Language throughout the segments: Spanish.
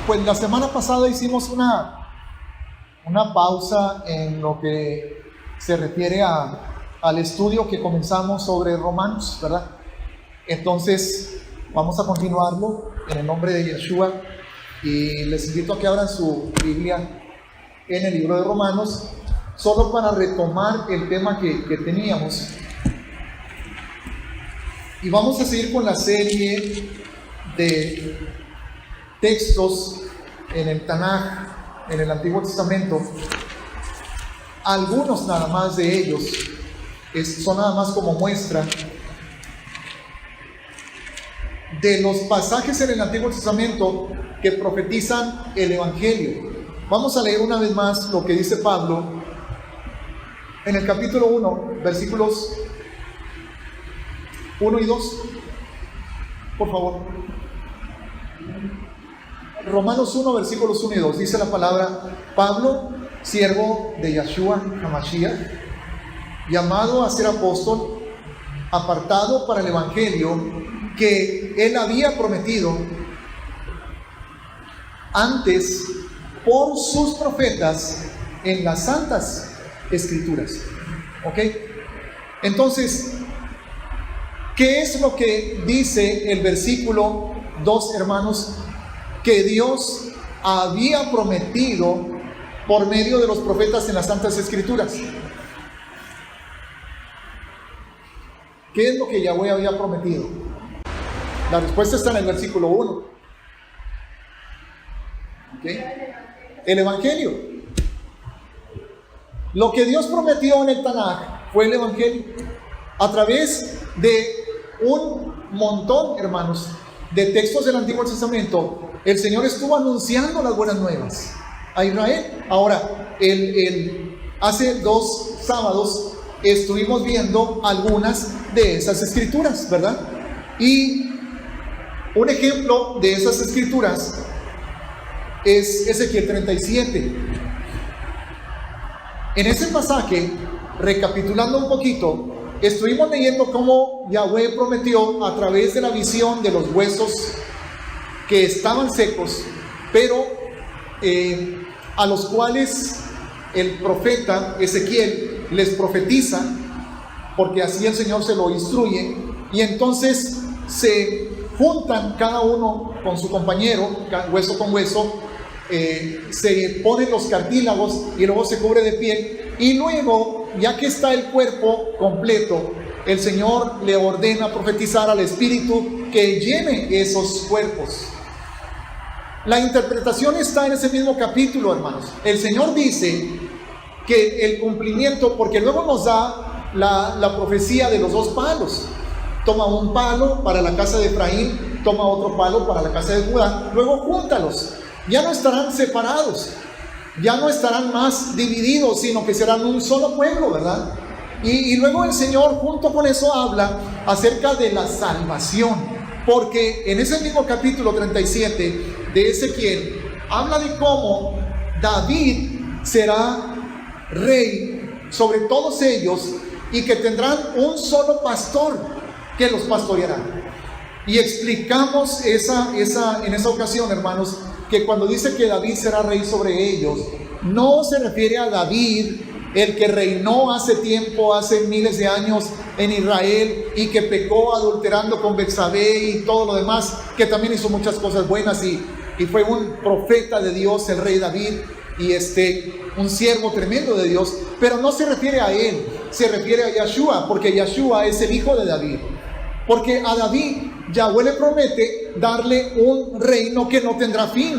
Pues la semana pasada hicimos una pausa en lo que se refiere al estudio que comenzamos sobre Romanos, ¿verdad? Entonces vamos a continuarlo en el nombre de Yeshua y les invito a que abran su Biblia en el libro de Romanos, solo para retomar el tema que teníamos. Y vamos a seguir con la serie de textos en el Tanaj, en el Antiguo Testamento. Algunos nada más de ellos son nada más como muestra de los pasajes en el Antiguo Testamento que profetizan el Evangelio. Vamos a leer una vez más lo que dice Pablo en el capítulo 1, versículos 1 y 2. Por favor. Romanos 1, versículos 1 y 2. Dice la palabra: Pablo, siervo de Yeshua HaMashiach, llamado a ser apóstol, apartado para el Evangelio que él había prometido antes por sus profetas en las santas escrituras. ¿Ok? Entonces, ¿qué es lo que dice el versículo 2, hermanos? Que Dios había prometido por medio de los profetas en las santas escrituras. ¿Qué es lo que Yahweh había prometido? La respuesta está en el versículo 1. ¿Okay? El Evangelio. Lo que Dios prometió en el Tanaj fue el Evangelio. A través de un montón, hermanos, de textos del Antiguo Testamento, el Señor estuvo anunciando las buenas nuevas a Israel. Ahora, hace 2 sábados estuvimos viendo algunas de esas escrituras, ¿verdad? Y un ejemplo de esas escrituras es Ezequiel 37. En ese pasaje, recapitulando un poquito, estuvimos leyendo cómo Yahweh prometió a través de la visión de los huesos que estaban secos, pero a los cuales el profeta Ezequiel les profetiza, porque así el Señor se lo instruye, y entonces se juntan cada uno con su compañero, hueso con hueso, se ponen los cartílagos y luego se cubre de piel, y luego, ya que está el cuerpo completo, el Señor le ordena profetizar al Espíritu que llene esos cuerpos. La interpretación está en ese mismo capítulo, hermanos. El Señor dice que el cumplimiento, porque luego nos da la profecía de los 2 palos. Toma un palo para la casa de Efraín, toma otro palo para la casa de Judá, luego júntalos. Ya no estarán separados, ya no estarán más divididos, sino que serán un solo pueblo, ¿verdad? Y luego el Señor junto con eso habla acerca de la salvación, porque en ese mismo capítulo 37 de Ezequiel habla de cómo David será rey sobre todos ellos y que tendrán un solo pastor que los pastoreará. Y explicamos en esa ocasión, hermanos, que cuando dice que David será rey sobre ellos, no se refiere a David, el que reinó hace tiempo, hace miles de años en Israel y que pecó adulterando con Betsabé y todo lo demás, que también hizo muchas cosas buenas y fue un profeta de Dios, el rey David, y un siervo tremendo de Dios, pero no se refiere a él, se refiere a Yeshua, porque Yeshua es el hijo de David. Porque a David Yahweh le promete darle un reino que no tendrá fin.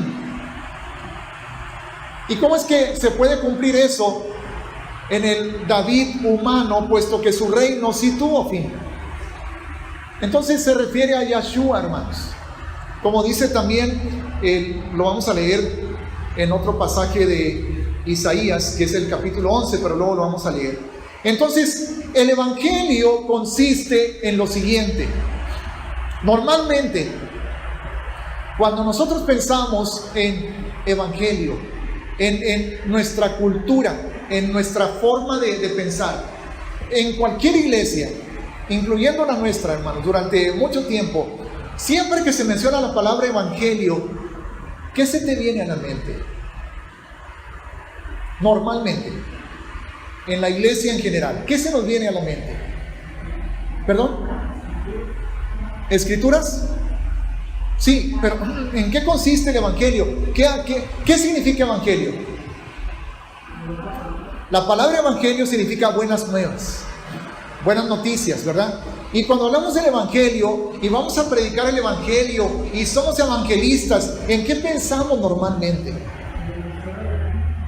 ¿Y cómo es que se puede cumplir eso en el David humano, puesto que su reino sí tuvo fin? Entonces se refiere a Yeshua, hermanos. Como dice también, lo vamos a leer en otro pasaje de Isaías, que es el capítulo 11, pero luego lo vamos a leer. Entonces, el Evangelio consiste en lo siguiente. Normalmente, cuando nosotros pensamos en Evangelio, en nuestra cultura, en nuestra forma de pensar, en cualquier iglesia, incluyendo la nuestra, hermanos, durante mucho tiempo, siempre que se menciona la palabra Evangelio, ¿qué se te viene a la mente? Normalmente, en la iglesia en general, ¿qué se nos viene a la mente? ¿Perdón? ¿Escrituras? Sí, pero ¿en qué consiste el evangelio? ¿Qué significa evangelio? La palabra evangelio significa buenas nuevas, buenas noticias, ¿verdad? Y cuando hablamos del evangelio y vamos a predicar el evangelio y somos evangelistas, ¿en qué pensamos normalmente?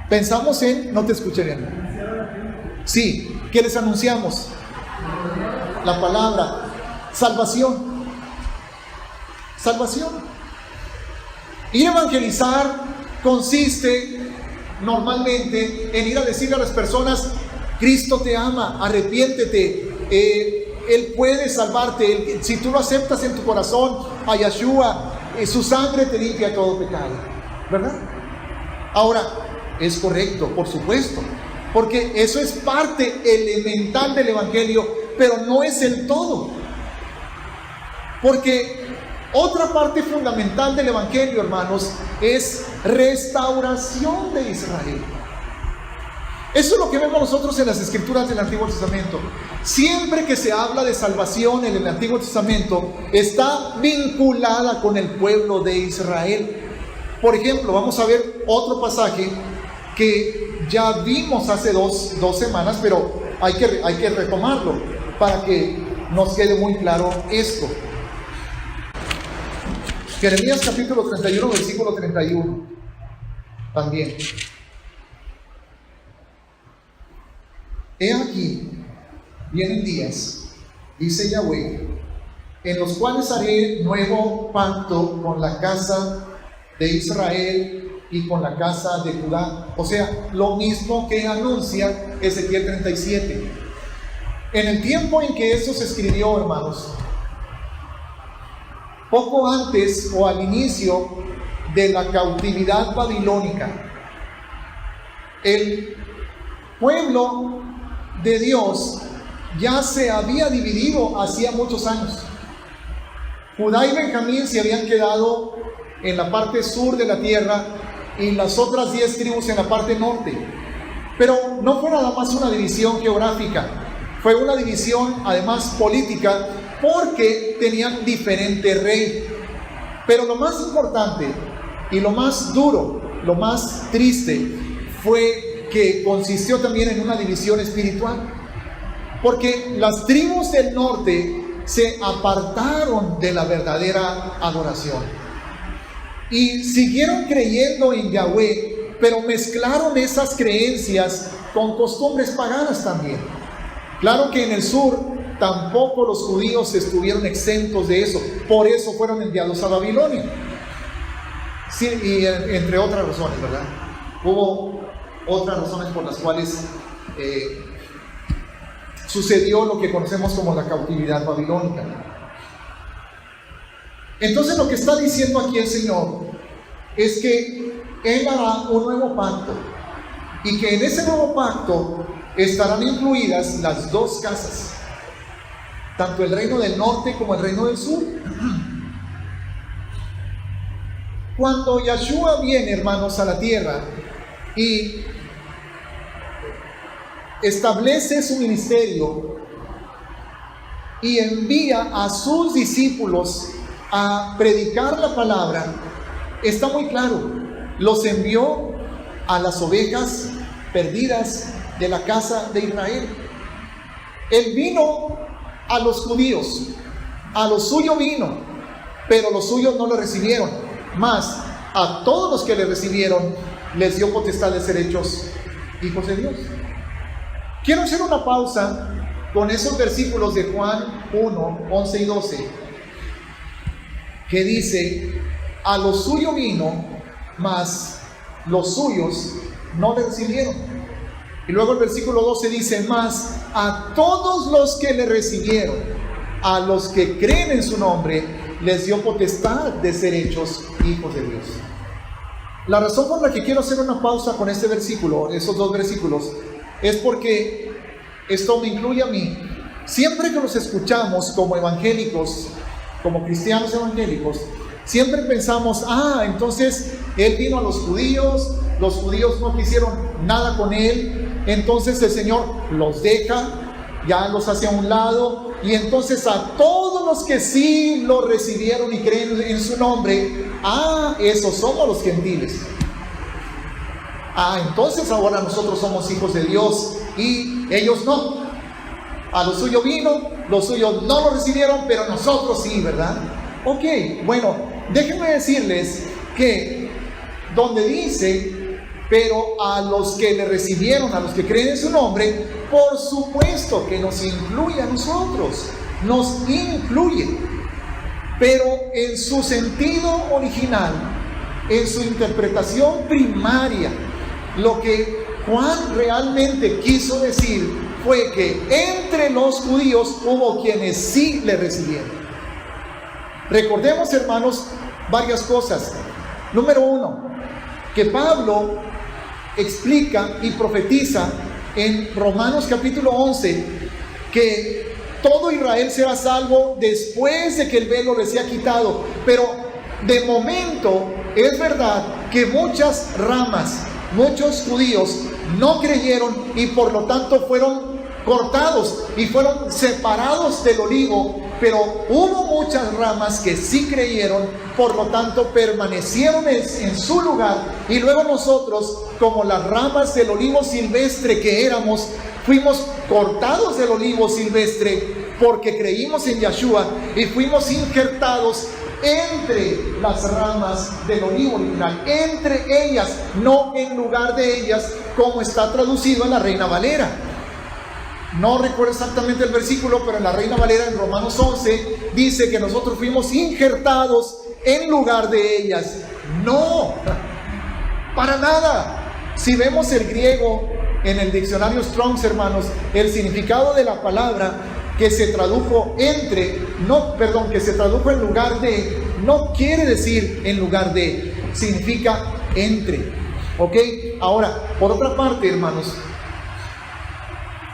Pensamos en, no te escuché bien. Sí, ¿qué les anunciamos? La palabra, salvación. Salvación. Ir a evangelizar consiste normalmente en ir a decirle a las personas: Cristo te ama, arrepiéntete, Él puede salvarte, si tú lo aceptas en tu corazón, a Yeshua, su sangre te limpia todo pecado, ¿verdad? Ahora, es correcto, por supuesto, porque eso es parte elemental del evangelio, pero no es el todo, porque otra parte fundamental del evangelio, hermanos, es restauración de Israel. Eso es lo que vemos nosotros en las escrituras del Antiguo Testamento. Siempre que se habla de salvación en el Antiguo Testamento, está vinculada con el pueblo de Israel. Por ejemplo, vamos a ver otro pasaje que ya vimos hace dos semanas, pero hay que retomarlo para que nos quede muy claro esto. Jeremías capítulo 31, versículo 31. También. He aquí, vienen días, dice Yahweh, en los cuales haré nuevo pacto con la casa de Israel y con la casa de Judá. O sea, lo mismo que anuncia Ezequiel 37. En el tiempo en que esto se escribió, hermanos, poco antes o al inicio de la cautividad babilónica, el pueblo de Dios ya se había dividido hacía muchos años. Judá y Benjamín se habían quedado en la parte sur de la tierra y las otras 10 tribus en la parte norte. Pero no fue nada más una división geográfica, fue una división además política, porque tenían diferente rey. Pero lo más importante y lo más duro, lo más triste, fue que consistió también en una división espiritual, porque las tribus del norte se apartaron de la verdadera adoración y siguieron creyendo en Yahweh, pero mezclaron esas creencias con costumbres paganas también. Claro que en el sur tampoco los judíos estuvieron exentos de eso, por eso fueron enviados a Babilonia. Sí, y entre otras razones, ¿verdad? Hubo otras razones por las cuales sucedió lo que conocemos como la cautividad babilónica. Entonces lo que está diciendo aquí el Señor es que Él hará un nuevo pacto y que en ese nuevo pacto estarán incluidas las dos casas, tanto el reino del norte como el reino del sur. Cuando Yeshua viene, hermanos, a la tierra y establece su ministerio y envía a sus discípulos a predicar la palabra, está muy claro, los envió a las ovejas perdidas de la casa de Israel. Él vino a los judíos, a lo suyo vino, pero los suyos no lo recibieron, mas a todos los que le recibieron les dio potestad de ser hechos hijos de Dios. Quiero hacer una pausa con esos versículos de Juan 1, 11 y 12, que dice: a lo suyo vino, mas los suyos no le recibieron. Y luego el versículo 12 dice: mas a todos los que le recibieron, a los que creen en su nombre, les dio potestad de ser hechos hijos de Dios. La razón por la que quiero hacer una pausa con este versículo, esos dos versículos, es porque esto me incluye a mí. Siempre que los escuchamos como evangélicos, como cristianos evangélicos, Siempre pensamos, entonces Él vino a los judíos no quisieron nada con Él, entonces el Señor los deja, ya los hace a un lado, y entonces a todos los que sí lo recibieron y creen en su nombre, esos somos los gentiles. Entonces ahora nosotros somos hijos de Dios y ellos no. A lo suyo vino, los suyos no lo recibieron, pero nosotros sí, ¿verdad? Ok, bueno, déjenme decirles que donde dice, pero a los que le recibieron, a los que creen en su nombre, por supuesto que nos incluye a nosotros, nos incluye, pero en su sentido original, en su interpretación primaria, lo que Juan realmente quiso decir fue que entre los judíos hubo quienes sí le recibieron. Recordemos, hermanos, varias cosas. Número 1, que Pablo explica y profetiza en Romanos capítulo 11 que todo Israel será salvo después de que el velo les sea quitado, pero de momento es verdad que muchas ramas, muchos judíos no creyeron y por lo tanto fueron cortados y fueron separados del olivo, pero hubo muchas ramas que sí creyeron, por lo tanto permanecieron en su lugar, y luego nosotros, como las ramas del olivo silvestre que éramos, fuimos cortados del olivo silvestre porque creímos en Yeshua y fuimos injertados entre las ramas del olivo original, entre ellas, no en lugar de ellas, como está traducido en la Reina Valera. No recuerdo exactamente el versículo, pero en la Reina Valera, en Romanos 11, dice que nosotros fuimos injertados en lugar de ellas. No, para nada. Si vemos el griego en el diccionario Strong's, hermanos, el significado de la palabra que se tradujo que se tradujo en lugar de, no quiere decir en lugar de, significa entre. ¿Ok? Ahora, por otra parte, hermanos,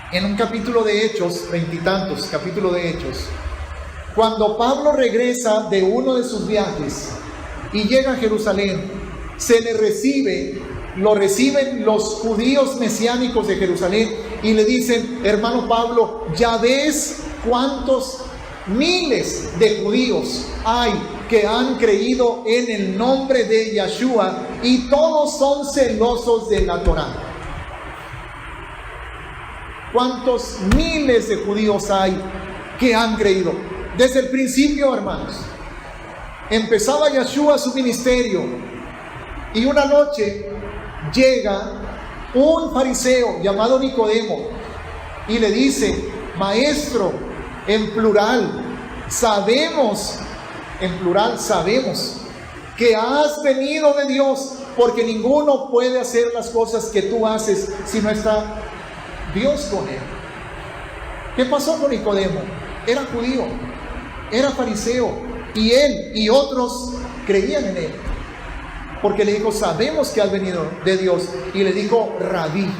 en un capítulo de Hechos, 20 y tantos, capítulo de Hechos, cuando Pablo regresa de uno de sus viajes y llega a Jerusalén, lo reciben los judíos mesiánicos de Jerusalén y le dicen: hermano Pablo, ya ves cuántos miles de judíos hay que han creído en el nombre de Yeshua y todos son celosos de la Torá. ¿Cuántos miles de judíos hay que han creído? Desde el principio, hermanos, empezaba Yeshua su ministerio y una noche llega un fariseo llamado Nicodemo y le dice: maestro, en plural, sabemos que has venido de Dios, porque ninguno puede hacer las cosas que tú haces si no está Dios con él. ¿Qué pasó con Nicodemo? Era judío, era fariseo, y él y otros creían en él, porque le dijo: sabemos que has venido de Dios, y le dijo rabí.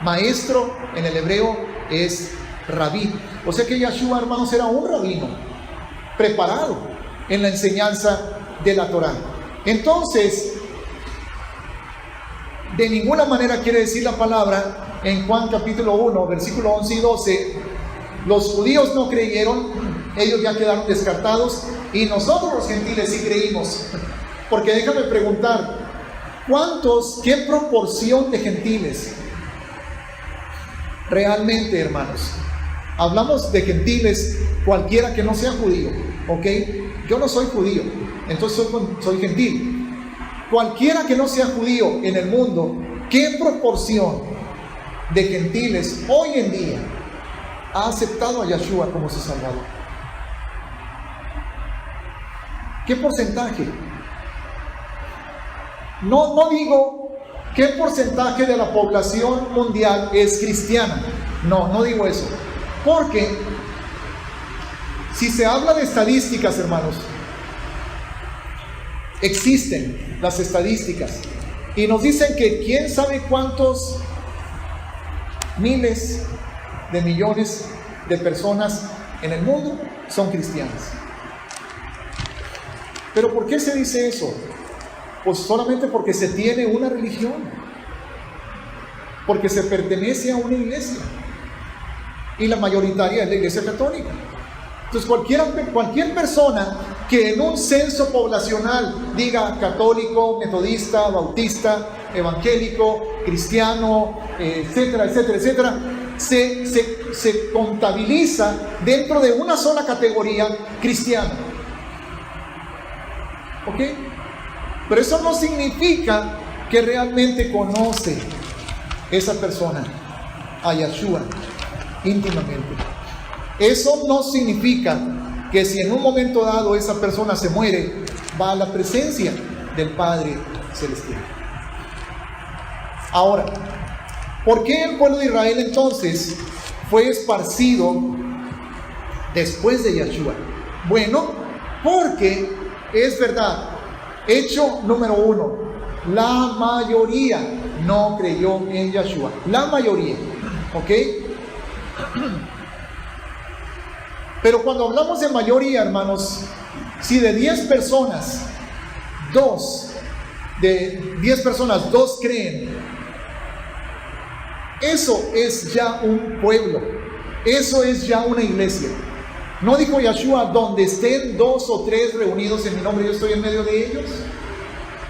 Maestro en el hebreo es rabí. O sea que Yeshua, hermanos, era un rabino preparado en la enseñanza de la Torá. Entonces, de ninguna manera quiere decir la palabra en Juan capítulo 1, versículo 11 y 12, los judíos no creyeron, ellos ya quedaron descartados, y nosotros los gentiles sí creímos. Porque déjame preguntar, qué proporción de gentiles realmente, hermanos? Hablamos de gentiles, cualquiera que no sea judío, ¿ok? Yo no soy judío, entonces soy gentil. Cualquiera que no sea judío en el mundo, ¿qué proporción de gentiles hoy en día ha aceptado a Yeshua como su Salvador? ¿Qué porcentaje? No digo qué porcentaje de la población mundial es cristiana. No digo eso. Porque si se habla de estadísticas, hermanos, existen las estadísticas y nos dicen que quién sabe cuántos miles de millones de personas en el mundo son cristianas. ¿Pero por qué se dice eso? Pues solamente porque se tiene una religión, porque se pertenece a una iglesia, y la mayoritaria es la Iglesia Católica. Entonces cualquier persona que en un censo poblacional diga católico, metodista, bautista, evangélico, cristiano, etcétera, etcétera, etcétera, se contabiliza dentro de una sola categoría: cristiano. ¿Ok? Pero eso no significa que realmente conoce esa persona a Yeshua íntimamente. Eso no significa que si en un momento dado esa persona se muere, va a la presencia del Padre Celestial. Ahora, ¿por qué el pueblo de Israel entonces fue esparcido después de Yeshua? Bueno, porque es verdad, hecho número 1, la mayoría no creyó en Yeshua. La mayoría, ¿ok? Pero cuando hablamos de mayoría, hermanos, si de 10 personas, 2 creen, eso es ya un pueblo, eso es ya una iglesia. ¿No dijo Yeshua, donde estén 2 o 3 reunidos en mi nombre, yo estoy en medio de ellos?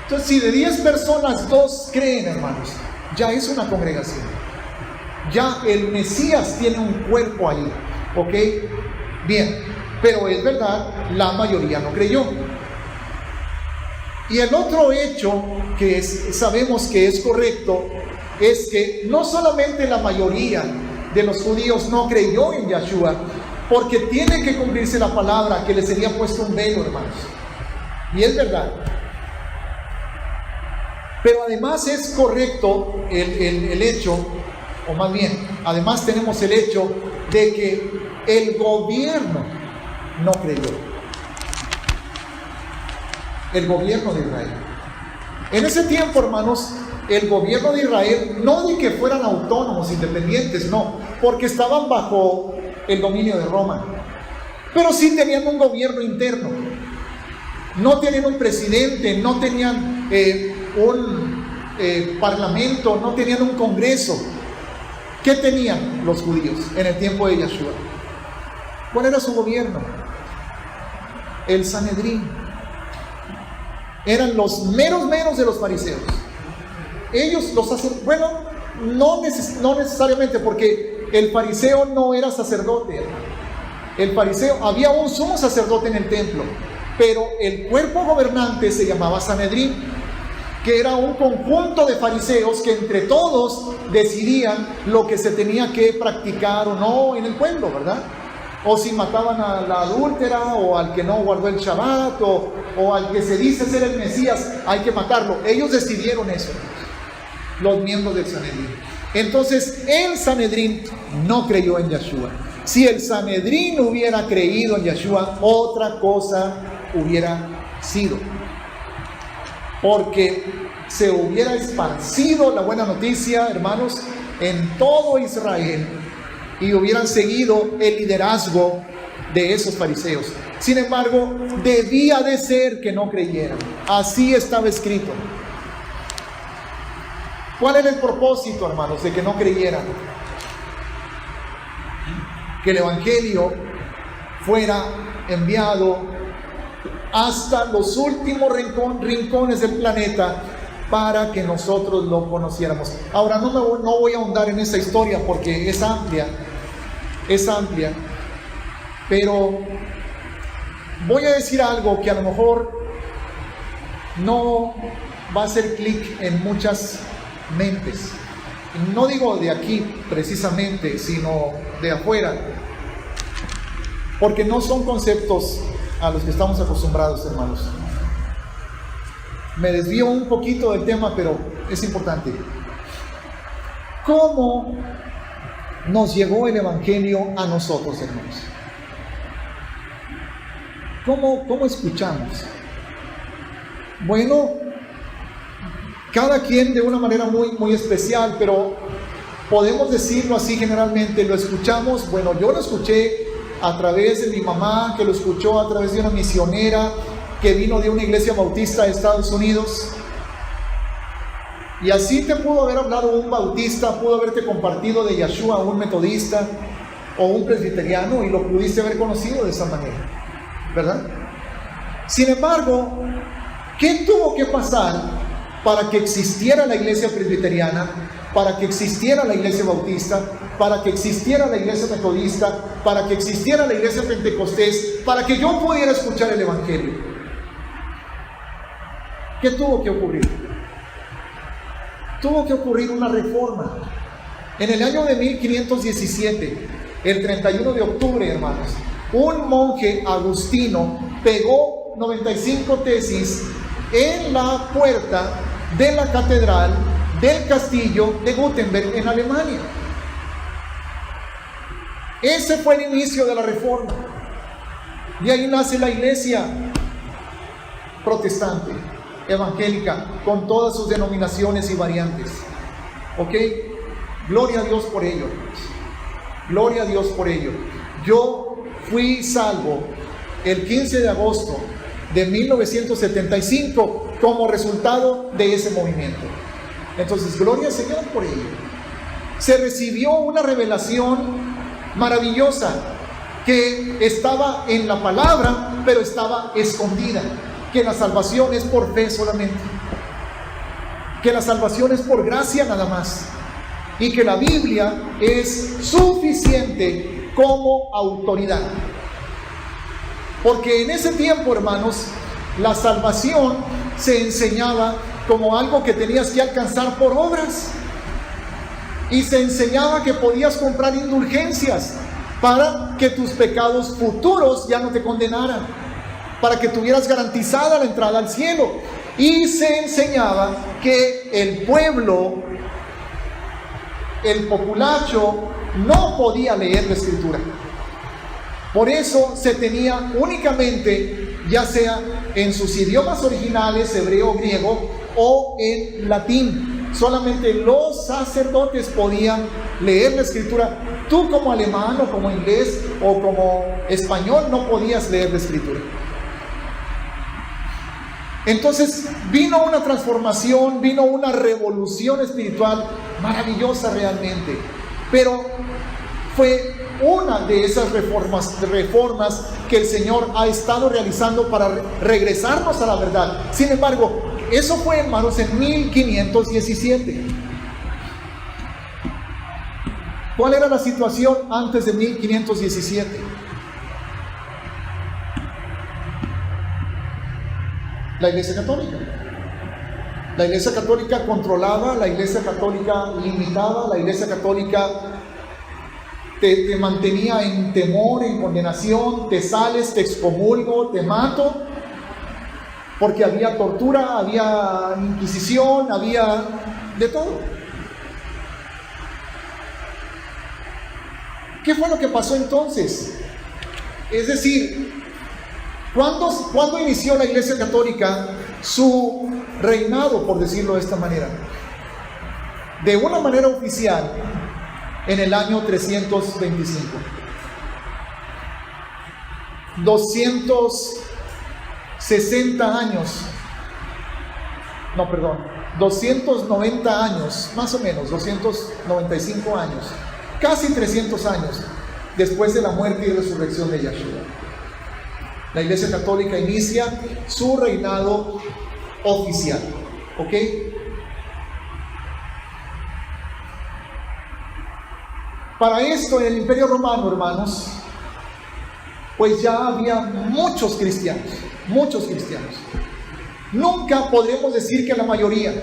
Entonces, si de 10 personas 2 creen, hermanos, ya es una congregación. Ya el Mesías tiene un cuerpo ahí, ¿ok? Bien, pero es verdad, la mayoría no creyó. Y el otro hecho que sabemos que es correcto es que no solamente la mayoría de los judíos no creyó en Yeshua, porque tiene que cumplirse la palabra que le sería puesto un velo, hermanos. Y es verdad. Pero además es correcto el hecho, o más bien, además tenemos el hecho de que el gobierno no creyó. El gobierno de Israel. En ese tiempo, hermanos, el gobierno de Israel, no de que fueran autónomos, independientes, no, porque estaban bajo el dominio de Roma, pero sí tenían un gobierno interno. No tenían un presidente, no tenían un parlamento, no tenían un congreso. ¿Qué tenían los judíos en el tiempo de Yeshua? ¿Cuál era su gobierno? El Sanedrín. Eran los meros de los fariseos. Ellos los hacen, bueno, no necesariamente, porque el fariseo no era sacerdote. El fariseo, había un sumo sacerdote en el templo, pero el cuerpo gobernante se llamaba Sanedrín, que era un conjunto de fariseos que entre todos decidían lo que se tenía que practicar o no en el pueblo, ¿verdad? O si mataban a la adúltera, o al que no guardó el Shabbat, o al que se dice ser el Mesías, hay que matarlo. Ellos decidieron eso, los miembros del Sanedrín. Entonces el Sanedrín no creyó en Yeshua. Si el Sanedrín hubiera creído en Yeshua, otra cosa hubiera sido, porque se hubiera esparcido la buena noticia, hermanos, en todo Israel, y hubieran seguido el liderazgo de esos fariseos. Sin embargo, debía de ser que no creyeran. Así estaba escrito. ¿Cuál era el propósito, hermanos, de que no creyeran? Que el Evangelio fuera enviado hasta los últimos rincones del planeta para que nosotros lo conociéramos. Ahora no voy a ahondar en esa historia porque es amplia, pero voy a decir algo que a lo mejor no va a hacer clic en muchas mentes. No digo de aquí precisamente, sino de afuera, porque no son conceptos a los que estamos acostumbrados, hermanos. Me desvío un poquito del tema, pero es importante. ¿Cómo nos llegó el Evangelio a nosotros, hermanos? ¿Cómo escuchamos? Bueno, cada quien de una manera muy especial, pero podemos decirlo así generalmente. Lo escuchamos, bueno, yo lo escuché a través de mi mamá, que lo escuchó a través de una misionera, que vino de una iglesia bautista de Estados Unidos. Y así te pudo haber hablado un bautista, pudo haberte compartido de Yeshua un metodista o un presbiteriano, y lo pudiste haber conocido de esa manera, ¿verdad? Sin embargo, ¿qué tuvo que pasar para que existiera la iglesia presbiteriana, para que existiera la iglesia bautista, para que existiera la iglesia metodista, para que existiera la iglesia pentecostés, para que yo pudiera escuchar el evangelio? ¿Qué tuvo que ocurrir? Tuvo que ocurrir una reforma. En el año de 1517, el 31 de octubre, hermanos, un monje agustino pegó 95 tesis en la puerta de la catedral del castillo de Gutenberg en Alemania. Ese fue el inicio de la reforma. Y ahí nace la iglesia protestante, evangélica, con todas sus denominaciones y variantes. ¿Ok? Gloria a Dios por ello. Gloria a Dios por ello. Yo fui salvo el 15 de agosto de 1975 como resultado de ese movimiento. Entonces, gloria al Señor por ello. Se recibió una revelación maravillosa que estaba en la palabra, pero estaba escondida. Que la salvación es por fe solamente, que la salvación es por gracia nada más, y que la Biblia es suficiente como autoridad. Porque en ese tiempo, hermanos, la salvación se enseñaba como algo que tenías que alcanzar por obras, y se enseñaba que podías comprar indulgencias para que tus pecados futuros ya no te condenaran, para que tuvieras garantizada la entrada al cielo. Y se enseñaba que el pueblo, el populacho, no podía leer la escritura. Por eso se tenía únicamente, ya sea en sus idiomas originales, hebreo, griego, o en latín. Solamente los sacerdotes podían leer la escritura. Tú como alemán o como inglés o como español no podías leer la escritura. Entonces vino una transformación, vino una revolución espiritual maravillosa realmente. Pero fue una de esas reformas que el Señor ha estado realizando para regresarnos a la verdad. Sin embargo, eso fue, hermanos, en 1517. ¿Cuál era la situación antes de 1517? La Iglesia Católica. La Iglesia Católica controlaba, la Iglesia Católica limitaba, la Iglesia Católica te mantenía en temor, en condenación. Te sales, te excomulgo, te mato, porque había tortura, había inquisición, había de todo. ¿Qué fue lo que pasó entonces? Es decir, ¿cuándo inició la Iglesia Católica su reinado, por decirlo de esta manera? De una manera oficial, en el año 325. 260 años, 290 años, más o menos, 295 años, casi 300 años después de la muerte y resurrección de Yeshua. La Iglesia Católica inicia su reinado oficial. ¿Ok? Para esto, en el Imperio Romano, hermanos, pues ya había muchos cristianos. Nunca podremos decir que la mayoría,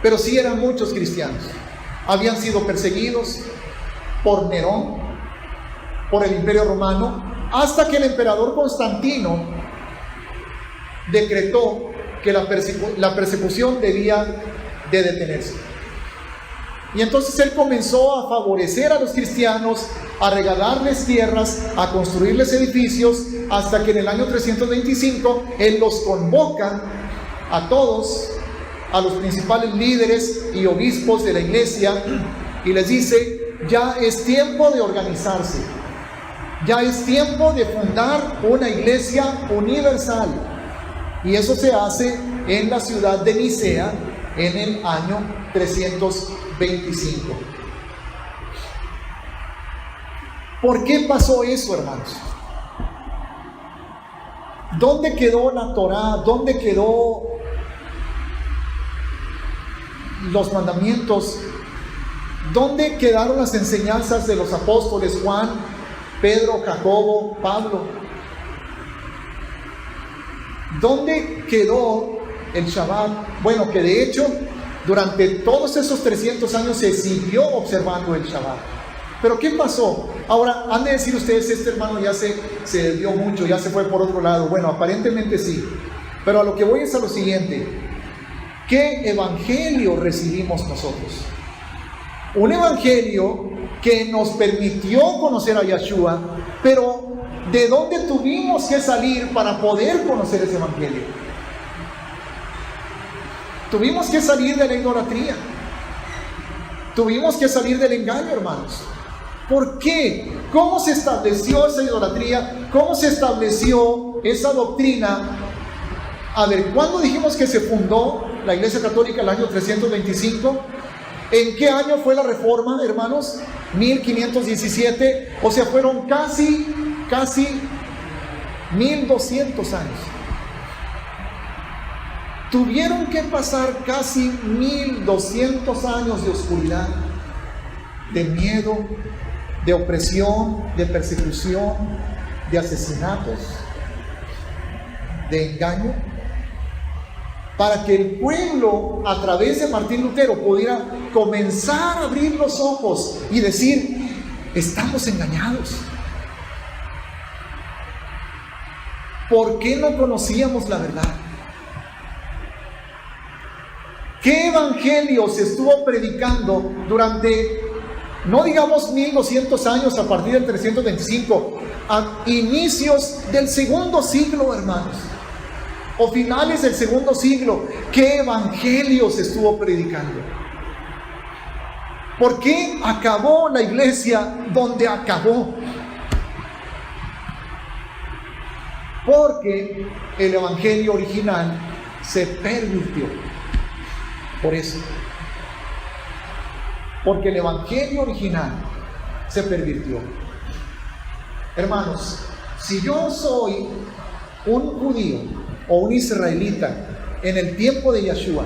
pero sí eran muchos cristianos. Habían sido perseguidos por Nerón, por el Imperio Romano, hasta que el emperador Constantino decretó que la persecución debía de detenerse. Y entonces él comenzó a favorecer a los cristianos, a regalarles tierras, a construirles edificios, hasta que en el año 325 él los convoca a todos, a los principales líderes y obispos de la iglesia, y les dice: ya es tiempo de organizarse, ya es tiempo de fundar una iglesia universal, Y eso se hace en la ciudad de Nicea en el año 325. ¿Por qué pasó eso, hermanos? ¿Dónde quedó la Torá? ¿Dónde quedó los mandamientos? ¿Dónde quedaron las enseñanzas de los apóstoles Juan, Pedro, Jacobo, Pablo? ¿Dónde quedó el Shabbat? Bueno, que de hecho durante todos esos 300 años se siguió observando el Shabbat. Pero ¿qué pasó? Ahora, han de decir ustedes, este hermano ya se desvió mucho, ya se fue por otro lado. Bueno, aparentemente sí. Pero a lo que voy es a lo siguiente. ¿Qué evangelio recibimos nosotros? Un evangelio que nos permitió conocer a Yeshua, pero ¿de dónde tuvimos que salir para poder conocer ese evangelio? Tuvimos que salir de la idolatría. Tuvimos que salir del engaño, hermanos. ¿Por qué? ¿Cómo se estableció esa idolatría? ¿Cómo se estableció esa doctrina? A ver, ¿cuándo dijimos que se fundó la Iglesia Católica? El año 325. ¿En qué año fue la reforma, hermanos? 1517. O sea, fueron casi 1200 años. Tuvieron que pasar casi 1200 años de oscuridad, de miedo, de opresión, de persecución, de asesinatos, de engaño, para que el pueblo, a través de Martín Lutero, pudiera comenzar a abrir los ojos y decir: estamos engañados. ¿Por qué no conocíamos la verdad? ¿Qué evangelio se estuvo predicando durante, no digamos 1200 años, a partir del 325, a inicios del segundo siglo, hermanos, o finales del segundo siglo? ¿Qué evangelio se estuvo predicando? ¿Por qué acabó la iglesia donde acabó? Porque el evangelio original se pervirtió. Por eso, porque el evangelio original se pervirtió. Hermanos, si yo soy un judío o un israelita en el tiempo de Yeshua,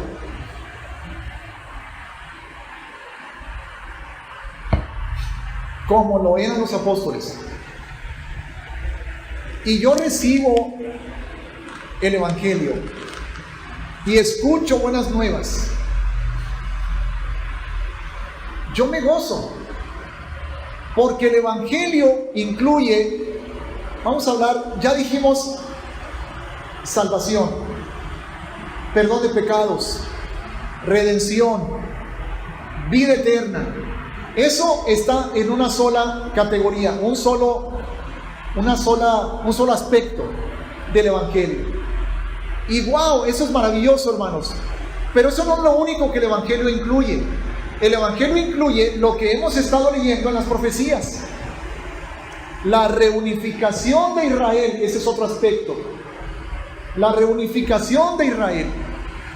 como lo eran los apóstoles, y yo recibo el evangelio y escucho buenas nuevas, yo me gozo, porque el evangelio incluye, vamos a hablar, ya dijimos, salvación, perdón de pecados, redención, vida eterna. Eso está en una sola categoría, un solo aspecto del evangelio. Y wow, eso es maravilloso, hermanos. Pero eso no es lo único que el evangelio incluye. El evangelio incluye lo que hemos estado leyendo en las profecías: la reunificación de Israel. Ese es otro aspecto, la reunificación de Israel.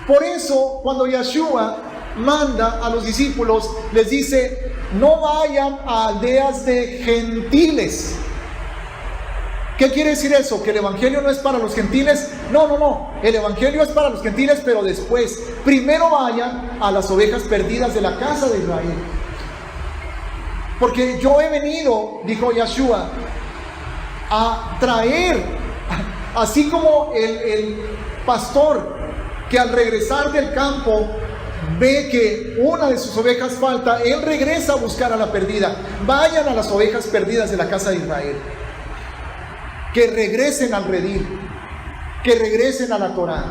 Por eso, cuando Yeshua manda a los discípulos, les dice: no vayan a aldeas de gentiles. ¿Qué quiere decir eso? ¿Que el evangelio no es para los gentiles? No. El evangelio es para los gentiles, pero después. Primero vayan a las ovejas perdidas de la casa de Israel. Porque yo he venido, dijo Yeshua, a traer, así como el pastor que al regresar del campo ve que una de sus ovejas falta, él regresa a buscar a la perdida. Vayan a las ovejas perdidas de la casa de Israel. Que regresen al redil, que regresen a la Torá.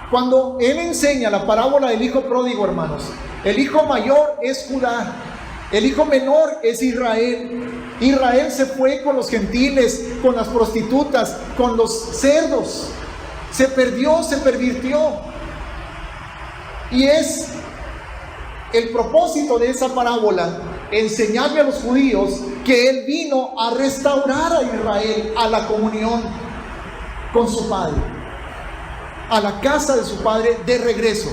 Cuando él enseña la parábola del hijo pródigo, hermanos, el hijo mayor es Judá, el hijo menor es Israel. Israel se fue con los gentiles, con las prostitutas, con los cerdos. Se perdió, se pervirtió. Y es el propósito de esa parábola enseñarle a los judíos que él vino a restaurar a Israel a la comunión con su Padre. a la casa de su padre de regreso.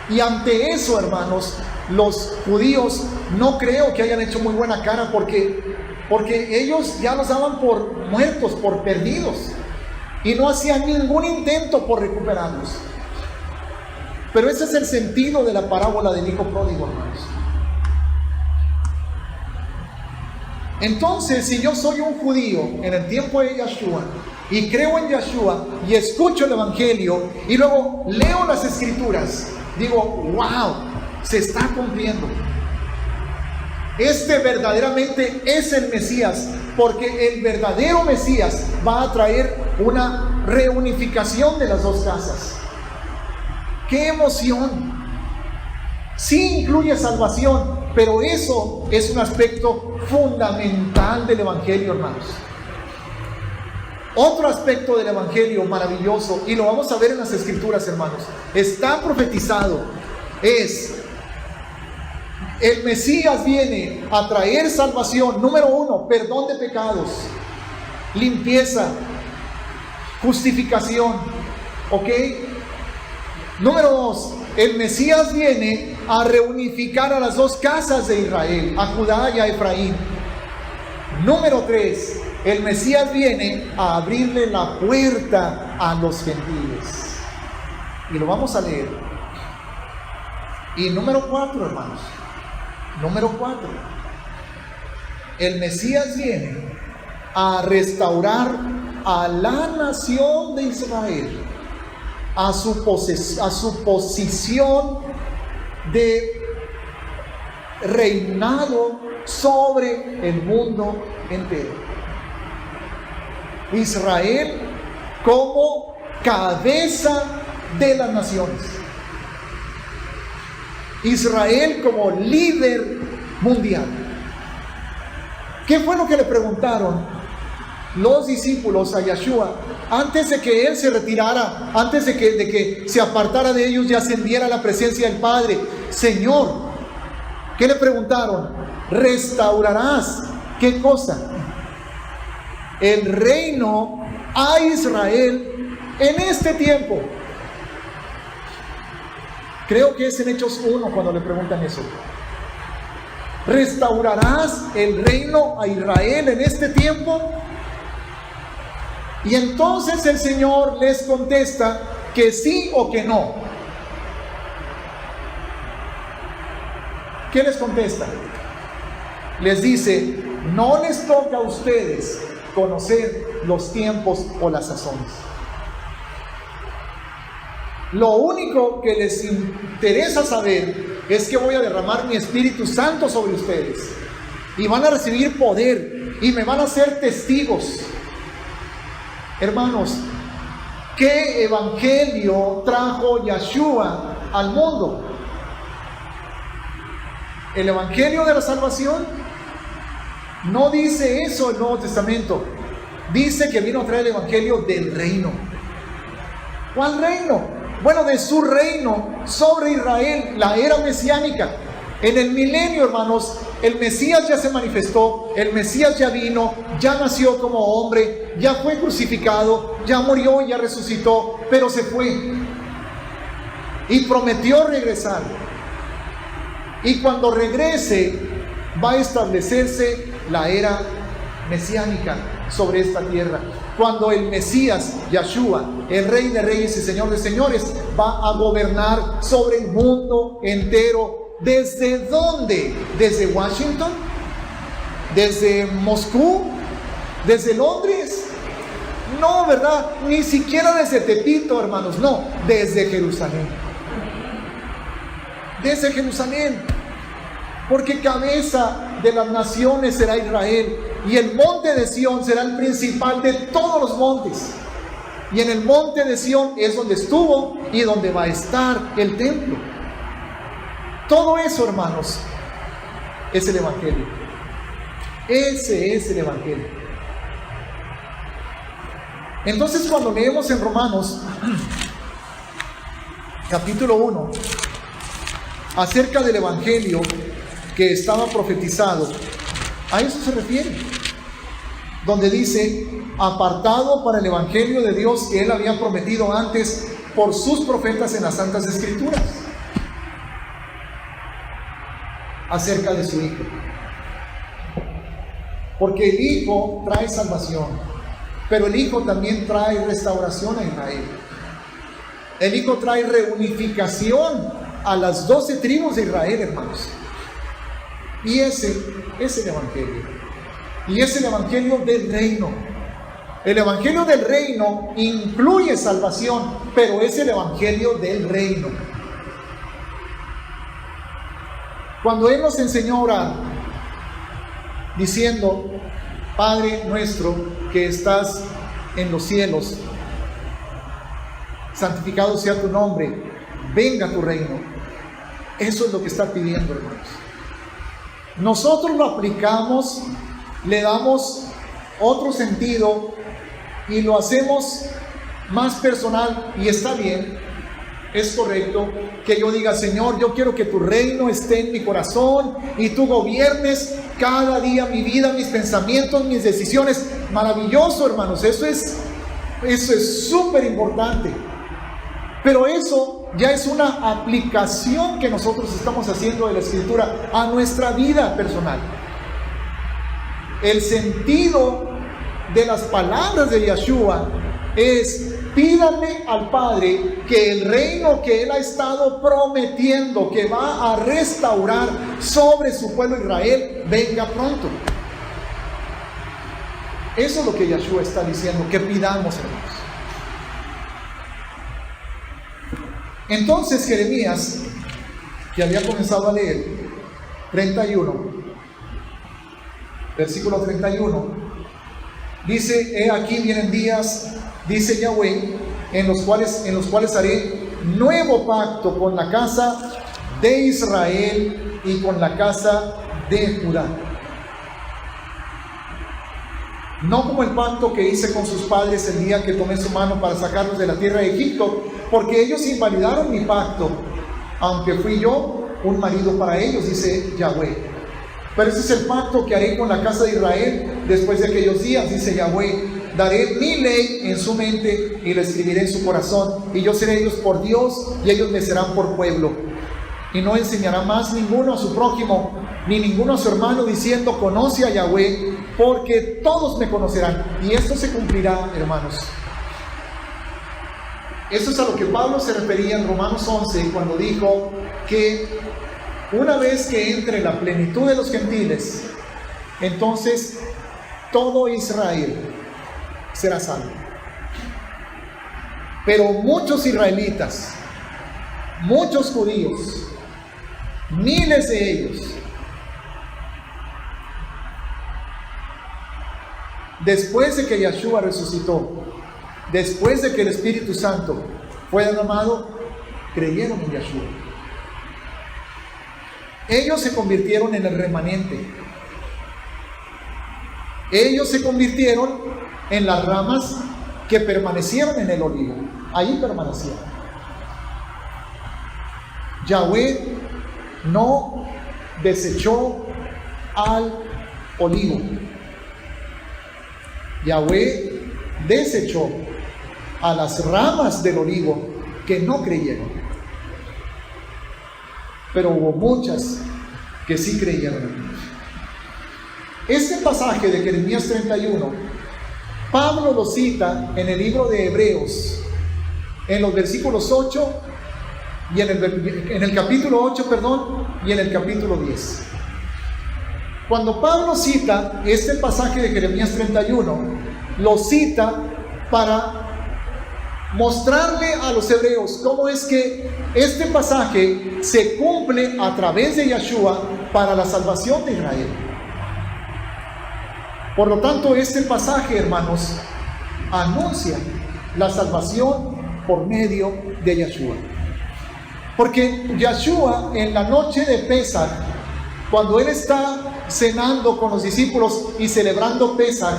Y ante eso, hermanos, los judíos no creo que hayan hecho muy buena cara, porque ellos ya los daban por muertos, por perdidos, y no hacían ningún intento por recuperarlos. Pero ese es el sentido de la parábola del hijo pródigo, hermanos. Entonces, si yo soy un judío en el tiempo de Yeshua y creo en Yeshua y escucho el evangelio y luego leo las escrituras, digo, wow, se está cumpliendo. Este verdaderamente es el Mesías, porque el verdadero Mesías va a traer una reunificación de las dos casas. ¡Qué emoción! Sí incluye salvación, pero eso es un aspecto fundamental del evangelio, hermanos. Otro aspecto del evangelio maravilloso, y lo vamos a ver en las escrituras, hermanos, está profetizado, es: el Mesías viene a traer salvación. Número 1, perdón de pecados, limpieza, justificación, ¿ok? Número 2, el Mesías viene a reunificar a las dos casas de Israel, a Judá y a Efraín. Número 3, el Mesías viene a abrirle la puerta a los gentiles. Y lo vamos a leer. Y número 4, hermanos. Número 4, el Mesías viene a restaurar a la nación de Israel a su posición de reinado sobre el mundo entero. Israel como cabeza de las naciones. Israel como líder mundial. ¿Qué fue lo que le preguntaron los discípulos a Yeshua antes de que él se retirara, antes de que se apartara de ellos y ascendiera a la presencia del Padre? Señor, ¿qué le preguntaron? ¿Restaurarás qué cosa? El reino a Israel en este tiempo. Creo que es en Hechos 1 cuando le preguntan eso. ¿Restaurarás el reino a Israel en este tiempo? Y entonces el Señor les contesta que sí o que no. ¿Qué les contesta? Les dice: no les toca a ustedes conocer los tiempos o las sazones. Lo único que les interesa saber es que voy a derramar mi Espíritu Santo sobre ustedes y van a recibir poder y me van a ser testigos. Hermanos, ¿qué evangelio trajo Yeshua al mundo? ¿El evangelio de la salvación? No dice eso el Nuevo Testamento. Dice que vino a traer el evangelio del reino. ¿Cuál reino? Bueno, de su reino sobre Israel, la era mesiánica. En el milenio, hermanos, el Mesías ya se manifestó, el Mesías ya vino, ya nació como hombre, ya fue crucificado, ya murió, ya resucitó, pero se fue y prometió regresar. Y cuando regrese, va a establecerse la era mesiánica sobre esta tierra. Cuando el Mesías, Yeshua, el Rey de Reyes y Señor de Señores, va a gobernar sobre el mundo entero. ¿Desde dónde? ¿Desde Washington? ¿Desde Moscú? ¿Desde Londres? No, ¿verdad? Ni siquiera desde Tepito, hermanos. No, desde Jerusalén. Desde Jerusalén. Porque cabeza de las naciones será Israel, y el monte de Sión será el principal de todos los montes. Y en el monte de Sión es donde estuvo y donde va a estar el templo. Todo eso, hermanos, es el evangelio. Ese es el evangelio. Entonces, cuando leemos en Romanos capítulo 1 acerca del evangelio que estaba profetizado, a eso se refiere, donde dice: apartado para el evangelio de Dios que él había prometido antes por sus profetas en las Santas Escrituras acerca de su Hijo. Porque el Hijo trae salvación, pero el Hijo también trae restauración a Israel. El Hijo trae reunificación a las 12 tribus de Israel, hermanos. Y ese es el Evangelio. Y es el Evangelio del reino. El Evangelio del reino incluye salvación, pero es el Evangelio del reino. Cuando Él nos enseñó a orar, diciendo: Padre nuestro que estás en los cielos, santificado sea tu nombre, venga tu reino. Eso es lo que está pidiendo, hermanos. Nosotros lo aplicamos, le damos otro sentido y lo hacemos más personal, y está bien, es correcto que yo diga: Señor, yo quiero que tu reino esté en mi corazón y tú gobiernes cada día mi vida, mis pensamientos, mis decisiones. Maravilloso, hermanos, eso es súper importante. Pero eso ya es una aplicación que nosotros estamos haciendo de la Escritura a nuestra vida personal. El sentido de las palabras de Yeshua es: pídanle al Padre que el reino que Él ha estado prometiendo que va a restaurar sobre su pueblo Israel venga pronto. Eso es lo que Yeshua está diciendo, que pidamos, hermanos. Entonces Jeremías, que había comenzado a leer, 31, versículo 31, dice: He aquí vienen días, dice Yahweh, en los cuales haré nuevo pacto con la casa de Israel y con la casa de Judá. No como el pacto que hice con sus padres el día que tomé su mano para sacarlos de la tierra de Egipto, porque ellos invalidaron mi pacto, aunque fui yo un marido para ellos, dice Yahweh. Pero ese es el pacto que haré con la casa de Israel después de aquellos días, dice Yahweh. Daré mi ley en su mente y la escribiré en su corazón, y yo seré ellos por Dios y ellos me serán por pueblo. Y no enseñará más ninguno a su prójimo, ni ninguno a su hermano, diciendo: conoce a Yahweh, porque todos me conocerán. Y esto se cumplirá, hermanos. Esto es a lo que Pablo se refería en Romanos 11, cuando dijo que una vez que entre la plenitud de los gentiles, entonces todo Israel será salvo. Pero muchos israelitas, muchos judíos, miles de ellos, después de que Yeshua resucitó, después de que el Espíritu Santo fue derramado, creyeron en Yeshua. Ellos se convirtieron en el remanente. Ellos se convirtieron en las ramas que permanecieron en el olivo. Ahí permanecieron. Yahweh no desechó al olivo. Yahweh desechó a las ramas del olivo que no creyeron. Pero hubo muchas que sí creyeron. Este pasaje de Jeremías 31, Pablo lo cita en el libro de Hebreos, en los versículos 8 y en el capítulo 8, y en el capítulo 10. Cuando Pablo cita este pasaje de Jeremías 31, lo cita para mostrarle a los hebreos cómo es que este pasaje se cumple a través de Yeshua para la salvación de Israel. Por lo tanto, este pasaje, hermanos, anuncia la salvación por medio de Yeshua. Porque Yeshua, en la noche de Pesaj, cuando Él está cenando con los discípulos y celebrando Pesaj,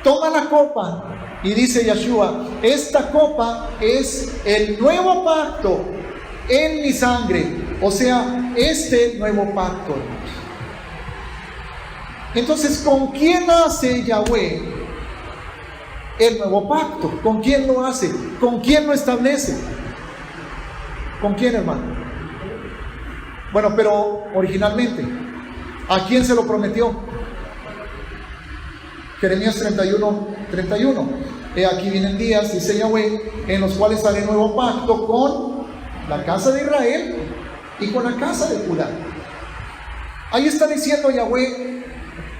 toma la copa y dice Yeshua: esta copa es el nuevo pacto en mi sangre. O sea, este nuevo pacto. Entonces, ¿con quién hace Yahweh el nuevo pacto. ¿Con quién lo hace? ¿Con quién lo establece? ¿Con quién, hermano? Bueno, pero originalmente, ¿a quién se lo prometió? Jeremías 31. He aquí vienen días, dice Yahweh, en los cuales haré nuevo pacto con la casa de Israel y con la casa de Judá. Ahí está diciendo Yahweh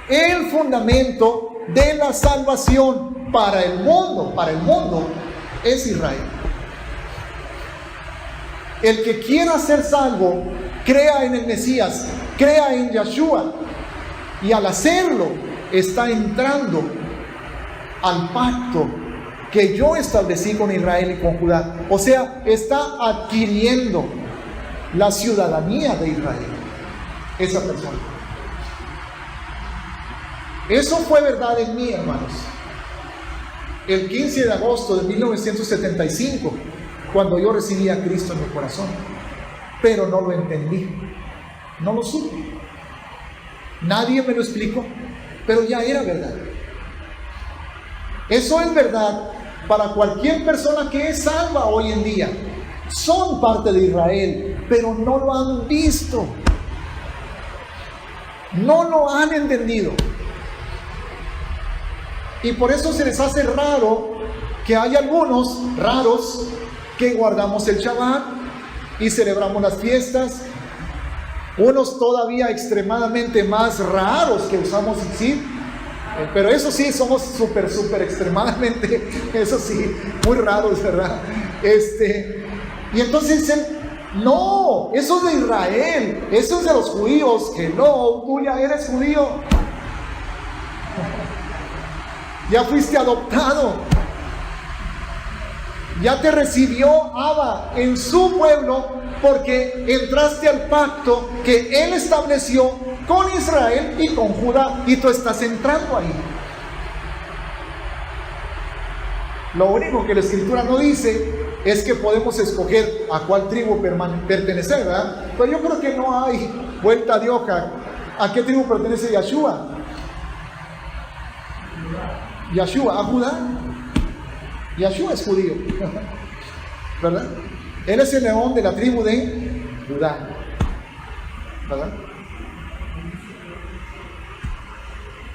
el fundamento de la salvación para el mundo es Israel. El que quiera ser salvo, crea en el Mesías, crea en Yahshua, y al hacerlo está entrando al pacto que yo establecí con Israel y con Judá. O sea, está adquiriendo la ciudadanía de Israel, esa persona. Eso fue verdad en mí, hermanos. El 15 de agosto de 1975, cuando yo recibí a Cristo en mi corazón, pero no lo entendí, no lo supe. Nadie me lo explicó, pero ya era verdad. Eso es verdad para cualquier persona que es salva hoy en día. Son parte de Israel, pero no lo han visto, no lo han entendido. Y por eso se les hace raro que hay algunos raros que guardamos el Shabbat y celebramos las fiestas. Unos todavía extremadamente más raros que usamos Tzitzit, pero eso sí, somos súper extremadamente, eso sí, muy raros, ¿verdad? Y entonces dicen, no, eso es de Israel, eso es de los judíos. Que no, tú ya eres judío, ya fuiste adoptado, ya te recibió Abba en su pueblo, porque entraste al pacto que Él estableció con Israel y con Judá, y tú estás entrando ahí. Lo único que la Escritura no dice es que podemos escoger a cuál tribu pertenecer, ¿verdad? Pero yo creo que no hay vuelta de hoja. ¿A qué tribu pertenece Yahshua? Yahshua, a Judá. Yahshua es judío, ¿verdad? Él es el león de la tribu de Judá, ¿verdad?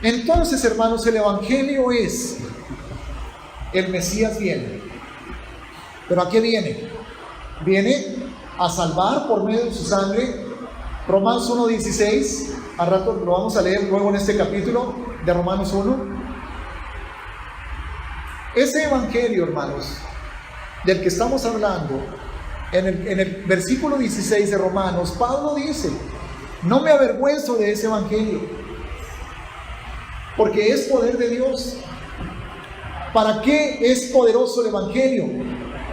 Entonces, hermanos, el Evangelio es: el Mesías viene. ¿Pero a qué viene? Viene a salvar por medio de su sangre. Romanos 1:16, al rato lo vamos a leer luego en este capítulo de Romanos 1. Ese Evangelio, hermanos, del que estamos hablando, en el versículo 16 de Romanos, Pablo dice: no me avergüenzo de ese Evangelio, porque es poder de Dios. ¿Para qué es poderoso el Evangelio?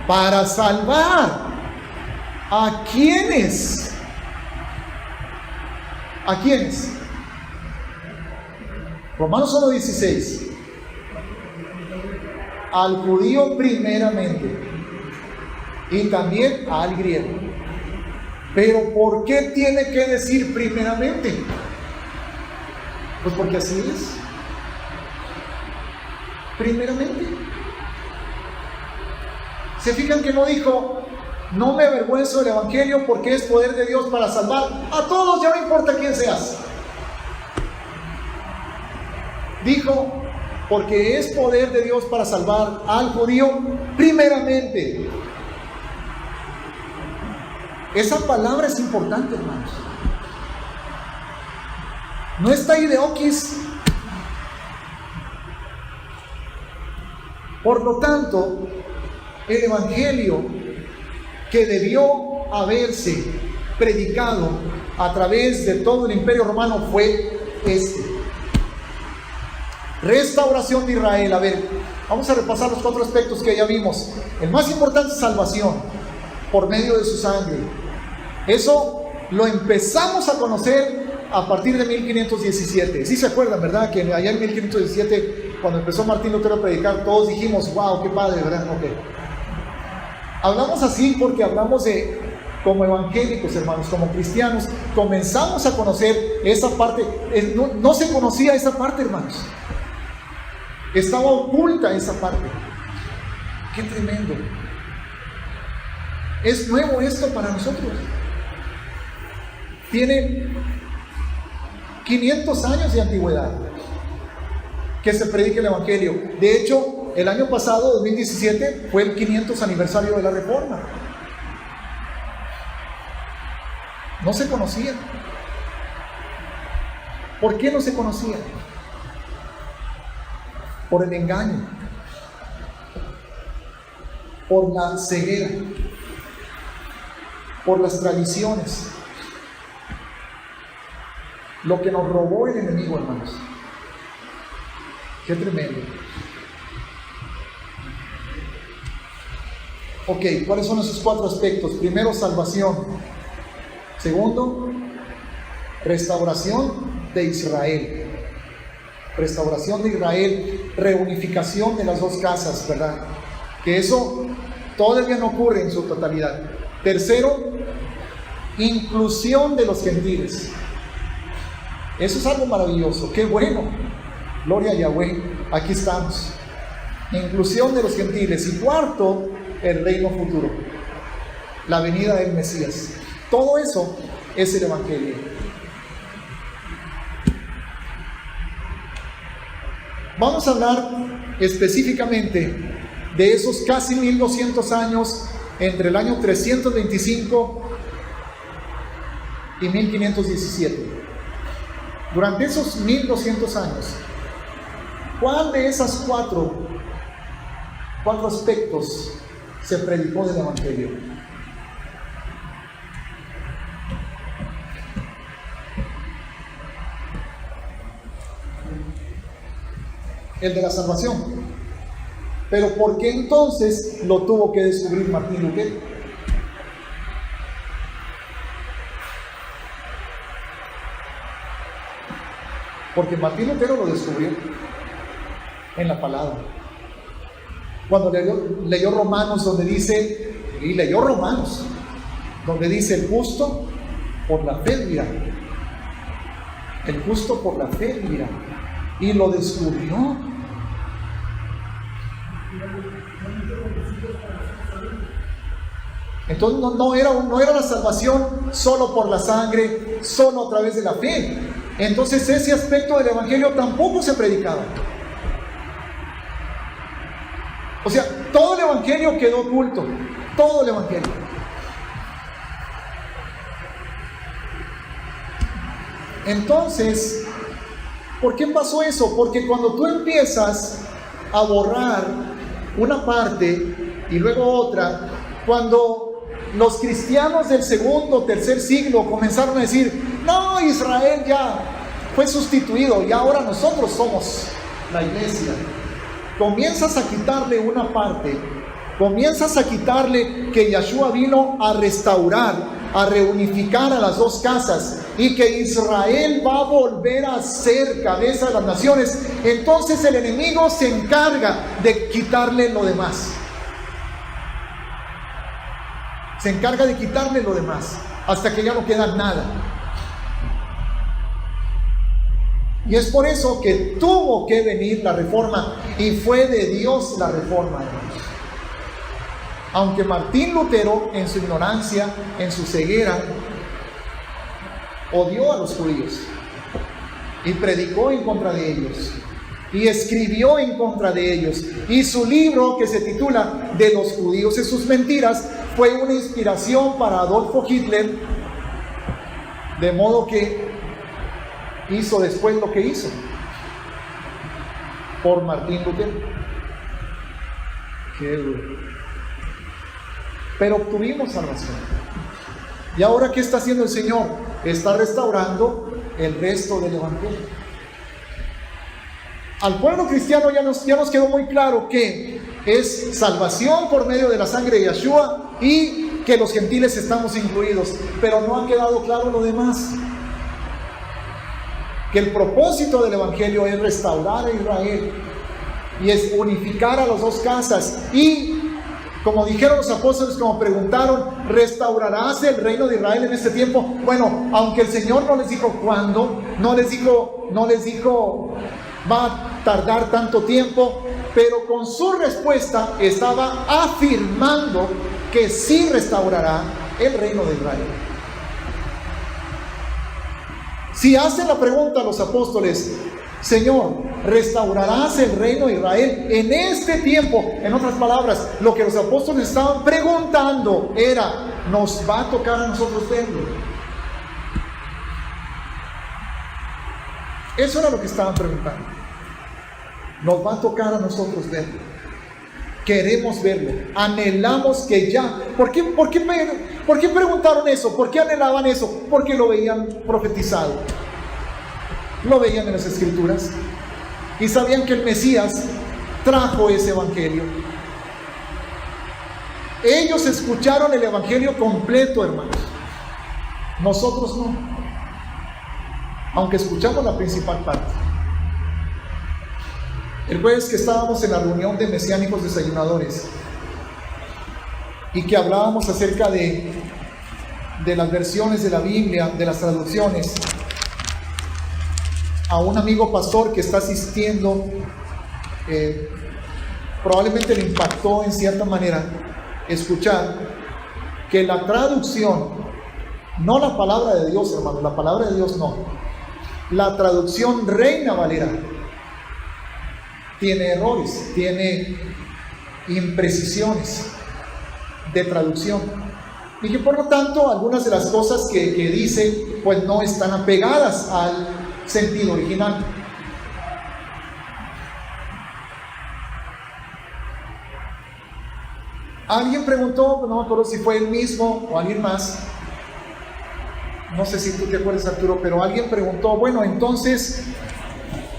Para salvar. ¿A quiénes? ¿A quiénes? Romanos 1:16. Al judío primeramente, y también al griego. Pero ¿por qué tiene que decir primeramente? Pues porque así es. Primeramente. ¿Se fijan que no dijo: no me avergüenzo del Evangelio porque es poder de Dios para salvar a todos, ya no importa quién seas? Dijo: porque es poder de Dios para salvar al judío primeramente. Esa palabra es importante, hermanos. No está ahí de oquis. Por lo tanto, el Evangelio que debió haberse predicado a través de todo el Imperio Romano fue este: restauración de Israel. A ver, vamos a repasar los 4 aspectos que ya vimos. El más importante es salvación por medio de su sangre. Eso lo empezamos a conocer a partir de 1517. Sí se acuerdan, ¿verdad? Que allá en 1517, cuando empezó Martín Lutero a predicar, todos dijimos: wow, qué padre, ¿verdad? Okay. Hablamos así porque hablamos de, como evangélicos, hermanos, como cristianos, comenzamos a conocer esa parte. No se conocía esa parte, hermanos. Estaba oculta esa parte. ¡Qué tremendo! Es nuevo esto para nosotros. Tiene 500 años de antigüedad que se predica el Evangelio. De hecho, el año pasado, 2017, fue el 500 aniversario de la Reforma. No se conocían. ¿Por qué no se conocían? Por el engaño, por la ceguera, por las tradiciones. Lo que nos robó el enemigo, hermanos. Qué tremendo. Ok, ¿cuáles son esos 4 aspectos? Primero, salvación. Segundo, restauración de Israel. Restauración de Israel, reunificación de las dos casas, ¿verdad? Que eso todavía no ocurre en su totalidad. Tercero, inclusión de los gentiles. Eso es algo maravilloso, qué bueno. Gloria a Yahweh, aquí estamos. Inclusión de los gentiles. Y cuarto, el reino futuro, la venida del Mesías. Todo eso es el Evangelio. Vamos a hablar específicamente de esos casi 1200 años entre el año 325 y 1517. Durante esos 1200 años, ¿cuál de esas cuatro aspectos se predicó del Evangelio? El de la salvación. Pero ¿por qué entonces lo tuvo que descubrir Martín Lutero? Porque Martín Lutero lo descubrió en la palabra. Cuando leyó Romanos, donde dice, y leyó Romanos, donde dice el justo por la fe vivirá. El justo por la fe vivirá. Y lo descubrió. Entonces no era la salvación solo por la sangre, solo a través de la fe. Entonces ese aspecto del Evangelio tampoco se predicaba. O sea, todo el Evangelio quedó oculto. Todo el Evangelio. Entonces, ¿por qué pasó eso? Porque cuando tú empiezas a borrar una parte y luego otra, cuando los cristianos del segundo o tercer siglo comenzaron a decir, no, Israel ya fue sustituido y ahora nosotros somos la iglesia. Comienzas a quitarle una parte, comienzas a quitarle que Yahshua vino a restaurar, a reunificar a las dos casas y que Israel va a volver a ser cabeza de las naciones. Entonces el enemigo se encarga de quitarle lo demás. Se encarga de quitarle lo demás hasta que ya no queda nada. Y es por eso que tuvo que venir la reforma, y fue de Dios la reforma, hermanos. Aunque Martín Lutero, en su ignorancia, en su ceguera, odió a los judíos y predicó en contra de ellos y escribió en contra de ellos, y su libro, que se titula De los judíos y sus mentiras, fue una inspiración para Adolfo Hitler, de modo que hizo después lo que hizo por Martín Lutero. Qué duro. Pero obtuvimos salvación. ¿Y ahora qué está haciendo el Señor? Está restaurando el resto del Evangelio. Al pueblo cristiano ya nos quedó muy claro que es salvación por medio de la sangre de Yahshua y que los gentiles estamos incluidos, pero no ha quedado claro lo demás. Que el propósito del Evangelio es restaurar a Israel y es unificar a las dos casas. Y como dijeron los apóstoles, como preguntaron, ¿restaurarás el reino de Israel en este tiempo? Bueno, aunque el Señor no les dijo cuándo, no les dijo va tardar tanto tiempo, pero con su respuesta estaba afirmando que sí restaurará el reino de Israel. Si hacen la pregunta a los apóstoles, Señor, ¿restaurarás el reino de Israel en este tiempo? En otras palabras, lo que los apóstoles estaban preguntando era, ¿nos va a tocar a nosotros verlo? Eso era lo que estaban preguntando. Nos va a tocar a nosotros verlo. Queremos verlo. Anhelamos que ya. ¿Por qué preguntaron eso? ¿Por qué anhelaban eso? Porque lo veían profetizado. Lo veían en las Escrituras. Y sabían que el Mesías trajo ese evangelio. Ellos escucharon el evangelio completo, hermanos. Nosotros no. Aunque escuchamos la principal parte. El jueves que estábamos en la reunión de mesiánicos desayunadores y que hablábamos acerca de las versiones de la Biblia, de las traducciones, a un amigo pastor que está asistiendo, probablemente le impactó en cierta manera escuchar que la traducción, no la palabra de Dios, hermano, la palabra de Dios no, la traducción Reina Valera tiene errores, tiene imprecisiones de traducción, y que por lo tanto algunas de las cosas que dice pues no están apegadas al sentido original. Alguien preguntó, no me acuerdo si fue él mismo o alguien más, no sé si tú te acuerdas, Arturo, pero alguien preguntó, bueno, entonces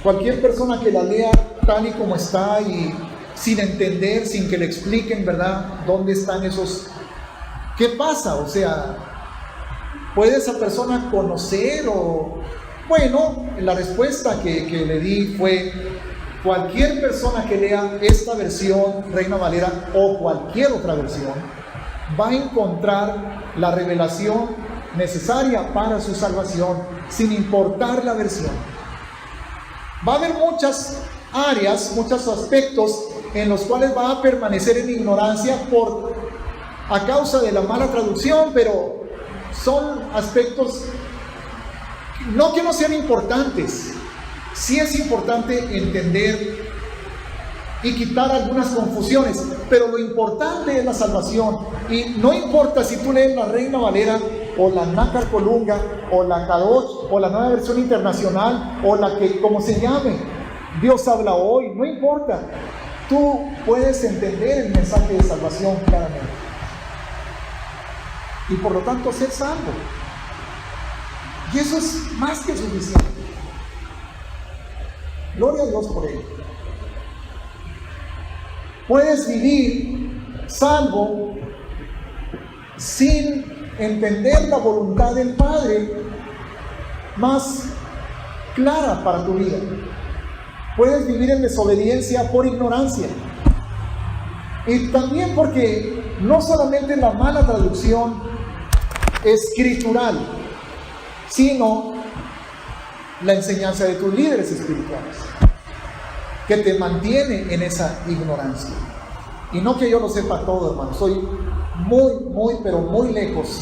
cualquier persona que la lea tal y como está y sin entender, sin que le expliquen, ¿verdad?, dónde están esos, ¿qué pasa? O sea, ¿puede esa persona conocer o...? Bueno, la respuesta que le di fue, cualquier persona que lea esta versión Reina Valera o cualquier otra versión va a encontrar la revelación necesaria para su salvación, sin importar la versión. Va a haber muchas áreas, muchos aspectos en los cuales va a permanecer en ignorancia a causa de la mala traducción, pero son aspectos no que no sean importantes. Sí es importante entender y quitar algunas confusiones, pero lo importante es la salvación. Y no importa si tú lees la Reina Valera o la Nácar Colunga o la Kadosh o la Nueva Versión Internacional o la que como se llame, Dios habla hoy, no importa, tú puedes entender el mensaje de salvación claramente y por lo tanto ser salvo, y eso es más que suficiente. Gloria a Dios por ello. Puedes vivir salvo sin entender la voluntad del Padre más clara para tu vida. Puedes vivir en desobediencia por ignorancia. Y también porque no solamente la mala traducción escritural, sino la enseñanza de tus líderes espirituales, que te mantiene en esa ignorancia. Y no que yo lo sepa todo, hermano, soy muy, pero muy lejos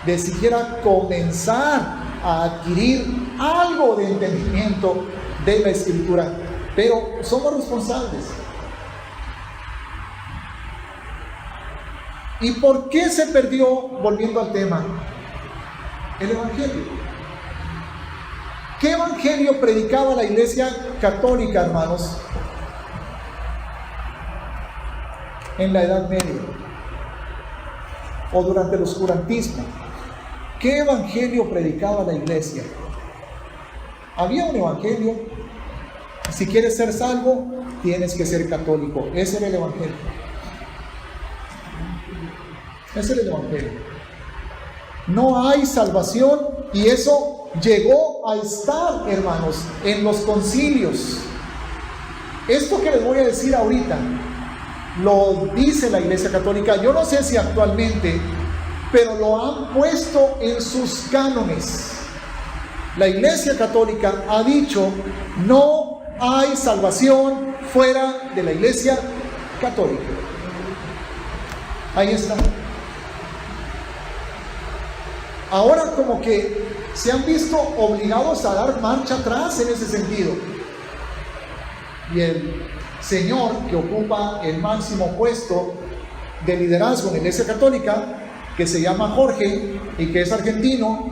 de siquiera comenzar a adquirir algo de entendimiento de la Escritura, pero somos responsables. ¿Y por qué se perdió, volviendo al tema, el Evangelio? ¿Qué Evangelio predicaba la Iglesia Católica, hermanos, en la Edad Media o durante el oscurantismo? ¿Qué Evangelio predicaba la Iglesia? Había un Evangelio. Si quieres ser salvo, tienes que ser católico. Ese era el Evangelio. Ese era el Evangelio. No hay salvación, y eso llegó a estar, hermanos, en los concilios. Esto que les voy a decir ahorita lo dice la Iglesia Católica. Yo no sé si actualmente, pero lo han puesto en sus cánones. La Iglesia Católica ha dicho: no hay salvación fuera de la Iglesia Católica. Ahí está. Ahora como que se han visto obligados a dar marcha atrás en ese sentido. Y el señor que ocupa el máximo puesto de liderazgo en la Iglesia Católica, que se llama Jorge y que es argentino,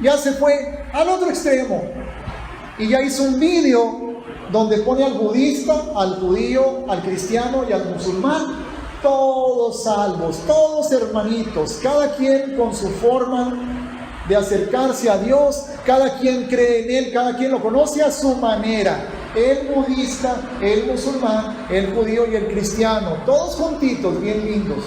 ya se fue al otro extremo y ya hizo un vídeo donde pone al budista, al judío, al cristiano y al musulmán, todos salvos, todos hermanitos, cada quien con su forma de acercarse a Dios, cada quien cree en Él, cada quien lo conoce a su manera. El budista, el musulmán, el judío y el cristiano, todos juntitos, bien lindos.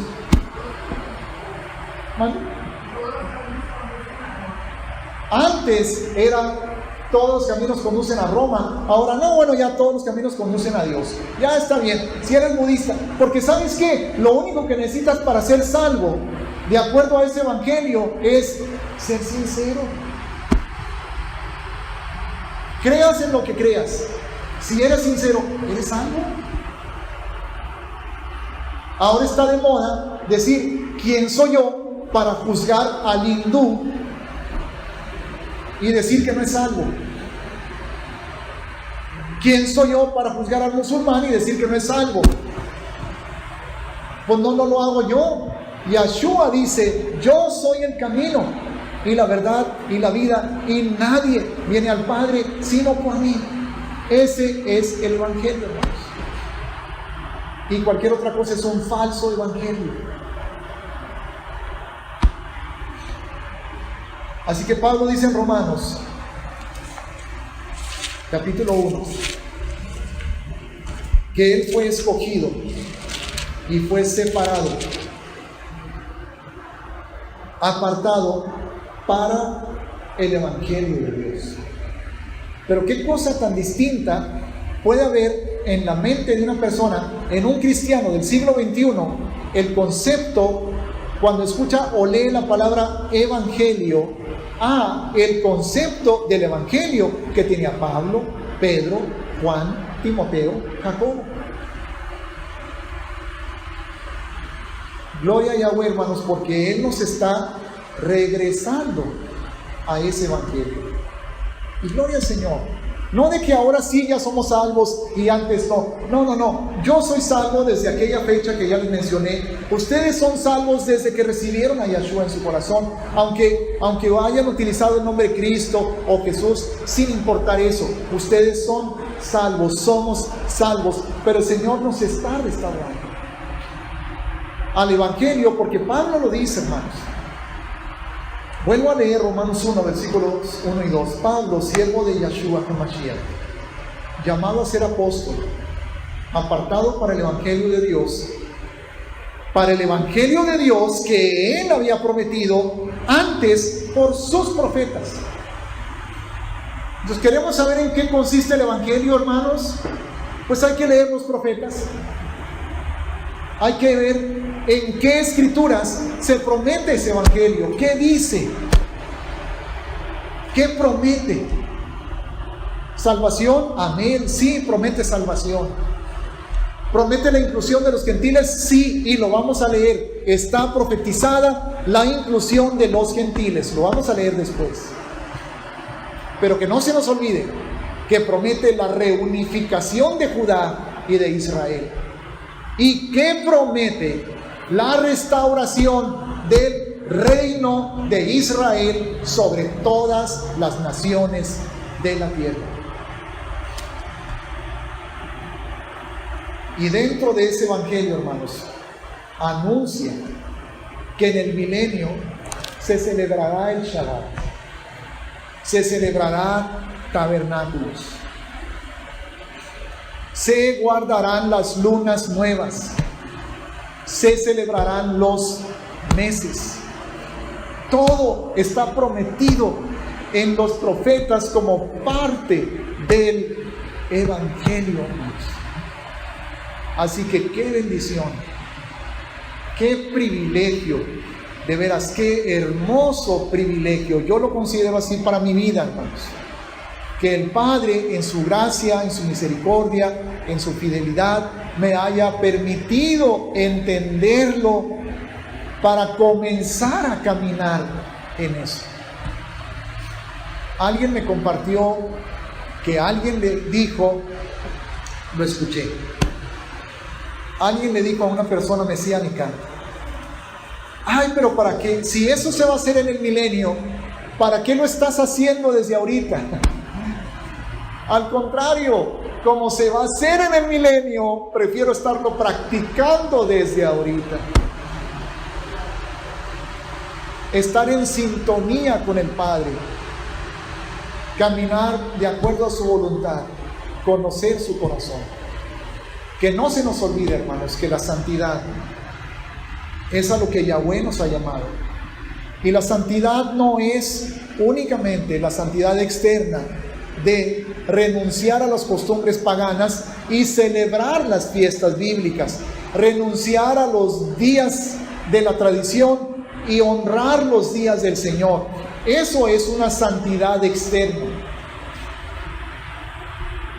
Antes era todos los caminos conducen a Roma, ahora no, bueno, ya todos los caminos conducen a Dios. Ya está bien, si eres budista, porque ¿sabes qué? Lo único que necesitas para ser salvo, de acuerdo a ese evangelio, es ser sincero. Creas en lo que creas, si eres sincero, ¿eres salvo? Ahora está de moda decir, ¿quién soy yo para juzgar al hindú y decir que no es salvo? ¿Quién soy yo para juzgar al musulmán y decir que no es salvo? Pues no lo hago yo. Yeshua dice, yo soy el camino y la verdad y la vida, y nadie viene al Padre sino por mí. Ese es el evangelio, hermanos. Y cualquier otra cosa es un falso evangelio. Así que Pablo dice en Romanos, capítulo 1, que él fue escogido y fue separado, apartado para el evangelio de Dios. Pero qué cosa tan distinta puede haber en la mente de una persona, en un cristiano del siglo XXI, el concepto, cuando escucha o lee la palabra evangelio, el concepto del evangelio que tenía Pablo, Pedro, Juan, Timoteo, Jacobo. Gloria a Yahweh, hermanos, porque Él nos está regresando a ese evangelio. Y gloria al Señor. No de que ahora sí ya somos salvos y antes no. No. Yo soy salvo desde aquella fecha que ya les mencioné. Ustedes son salvos desde que recibieron a Yeshua en su corazón. Aunque hayan utilizado el nombre de Cristo o Jesús, sin importar eso. Ustedes son salvos, somos salvos. Pero el Señor nos está restaurando al evangelio, porque Pablo lo dice, hermanos. Vuelvo a leer Romanos 1, versículos 1 y 2. Pablo, siervo de Yeshua HaMashiach, llamado a ser apóstol, apartado para el evangelio de Dios, que Él había prometido antes por sus profetas. Entonces, ¿queremos saber en qué consiste el evangelio, hermanos? Pues hay que leer los profetas. Hay que ver en qué escrituras se promete ese evangelio. ¿Qué dice? ¿Qué promete? ¿Salvación? Amén. Sí, promete salvación. ¿Promete la inclusión de los gentiles? Sí, y lo vamos a leer. Está profetizada la inclusión de los gentiles. Lo vamos a leer después. Pero que no se nos olvide que promete la reunificación de Judá y de Israel. ¿Y qué promete? La restauración del reino de Israel sobre todas las naciones de la tierra. Y dentro de ese evangelio, hermanos, anuncia que en el milenio se celebrará el Shabbat, se celebrará tabernáculos, se guardarán las lunas nuevas, se celebrarán los meses. Todo está prometido en los profetas como parte del evangelio, hermanos. Así que qué bendición, qué privilegio, de veras, qué hermoso privilegio. Yo lo considero así para mi vida, hermanos. que el Padre en su gracia, en su misericordia, en su fidelidad, me haya permitido entenderlo para comenzar a caminar en eso. Alguien me compartió que alguien le dijo, lo escuché, alguien le dijo a una persona mesiánica: ay, pero ¿para qué? Si eso se va a hacer en el milenio, ¿para qué lo estás haciendo desde ahorita? Al contrario, como se va a hacer en el milenio, prefiero estarlo practicando desde ahorita. Estar en sintonía con el Padre, caminar de acuerdo a su voluntad, conocer su corazón. Que no se nos olvide, hermanos, que la santidad es a lo que Yahweh nos ha llamado. Y la santidad no es únicamente la santidad externa de renunciar a las costumbres paganas y celebrar las fiestas bíblicas, renunciar a los días de la tradición y honrar los días del Señor. Eso es una santidad externa.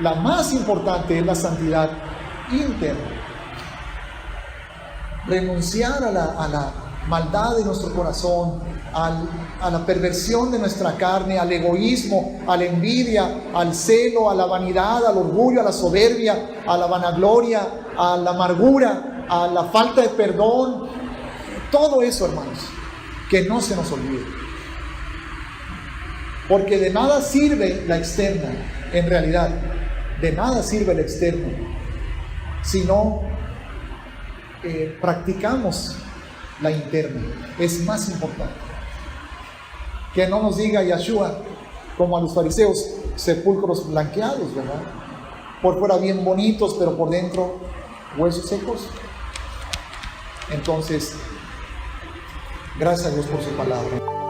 La más importante es la santidad interna. Renunciar a la maldad de nuestro corazón, a la perversión de nuestra carne, al egoísmo, a la envidia, al celo, a la vanidad, al orgullo, a la soberbia, a la vanagloria, a la amargura, a la falta de perdón. Todo eso, hermanos, que no se nos olvide. Porque de nada sirve la externa, en realidad, de nada sirve el externo, si no practicamos la interna. Es más importante. Que no nos diga Yahshua, como a los fariseos, sepulcros blanqueados, ¿verdad? Por fuera bien bonitos, pero por dentro huesos secos. Entonces, gracias a Dios por su palabra.